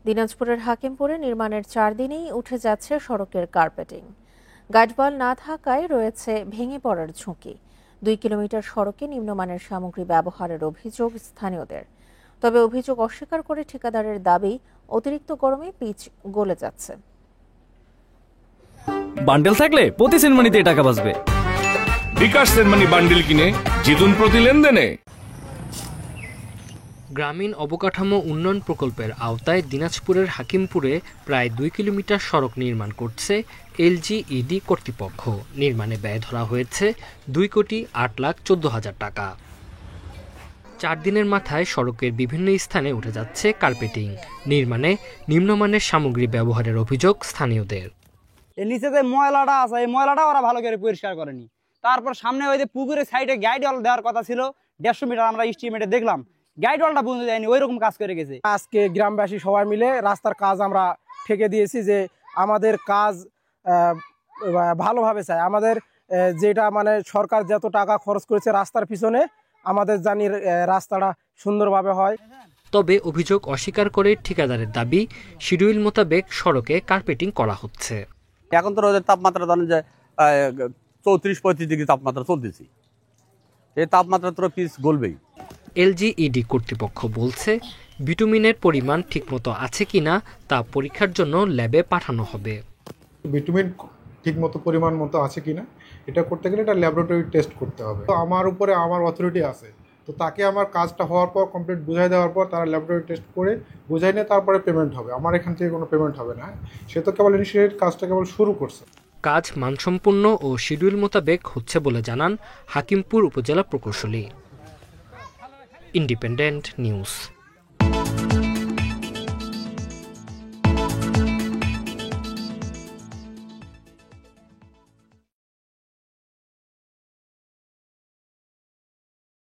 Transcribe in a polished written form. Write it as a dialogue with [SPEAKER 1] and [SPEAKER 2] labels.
[SPEAKER 1] দিনাজপুরের হাকিমপুরে নির্মাণের 4 দিনেই উঠে যাচ্ছে সড়কের কার্পেটিং। গাইডওয়াল না থাকায় রয়েছে ভেঙে পড়ার ঝুঁকি। 2 কিলোমিটার সড়কে নিম্নমানের সামগ্রী ব্যবহারের অভিযোগ স্থানীয়দের। তবে অভিযোগ অস্বীকার করে ঠিকাদারের দাবি, অতিরিক্ত গরমে পিচ গলে যাচ্ছে।
[SPEAKER 2] বান্ডেল থাকলে প্রতি সেনমানিতে টাকা বাঁচবে।
[SPEAKER 3] বিকাশ সেনমানি বান্ডেল কিনে জিতুন প্রতি লেনদেনে।
[SPEAKER 4] গ্রামীণ অবকাঠামো উন্নয়ন প্রকল্পের আওতায় দিনাজপুরের হাকিমপুরে প্রায় 2 কিলোমিটার সড়ক নির্মাণ করছে এলজিইডি কর্তৃপক্ষ। নির্মাণে ব্যয় ধরা হয়েছে 2,08,14,000 টাকা। 4 দিনের মাথায় সড়কের বিভিন্ন স্থানে উঠে যাচ্ছে কার্পেটিং। নির্মাণে নিম্নমানের সামগ্রী ব্যবহারের অভিযোগ স্থানীয়দের।
[SPEAKER 5] এর নিচে যে ময়লাটা আছে, এই ময়লাটা ওরা ভালো করে পরিষ্কার করেনি। তারপর সামনে ওই যে পুকুরের সাইডে গাইডওয়াল দেওয়ার কথা ছিল, 150 মিটার আমরা এস্টিমেটে দেখলাম গাইডওয়ালটা বুঝতে যায়নি, ওই রকম কাজ করে গেছে।
[SPEAKER 6] আজকে গ্রামবাসী সবাই মিলে রাস্তার কাজ আমরা ঠেকে দিয়েছি, যে আমাদের কাজ ভালোভাবে চাই। আমাদের যেটা মানে সরকার যত টাকা খরচ করেছে রাস্তার পিছনে, আমাদের জানি রাস্তাটা সুন্দরভাবে হয়।
[SPEAKER 4] তবে অভিযোগ অস্বীকার করে ঠিকাদারের দাবি, শিডিউল মোতাবেক সড়কে কার্পেটিং করা হচ্ছে।
[SPEAKER 7] এখন তো রোদের তাপমাত্রা ধরেন যে 34-35 ডিগ্রি তাপমাত্রা চলতেছি, এই তাপমাত্রা তো পিচ গলবেই।
[SPEAKER 4] এলজিইডি কর্তৃপক্ষ বলছে, বিটুমিনের পরিমাণ ঠিকমতো আছে কিনা তা পরীক্ষার জন্য ল্যাবে পাঠানো হবে।
[SPEAKER 8] বিটুমিন ঠিকমতো পরিমাণ মতো আছে কিনা এটা করতে গেলে এটা ল্যাবরেটরি টেস্ট করতে হবে। তো আমার উপরে আমার অথরিটি আছে, তো তাকে আমার কাজটা হওয়ার পর কমপ্লিট বুঝাই দেওয়ার পর তারা ল্যাবরেটরি টেস্ট করে বুঝাই নিয়ে তারপরে পেমেন্ট হবে। আমার এখান থেকে কোনো পেমেন্ট হবে না, সে তো কেবল ইনিশিয়েট কাজটা কেবল শুরু করছে।
[SPEAKER 4] কাজ মানসম্পন্ন ও শিডিউল মোতাবেক হচ্ছে বলে জানান হাকিমপুর উপজেলা প্রকৌশলী। Independent news.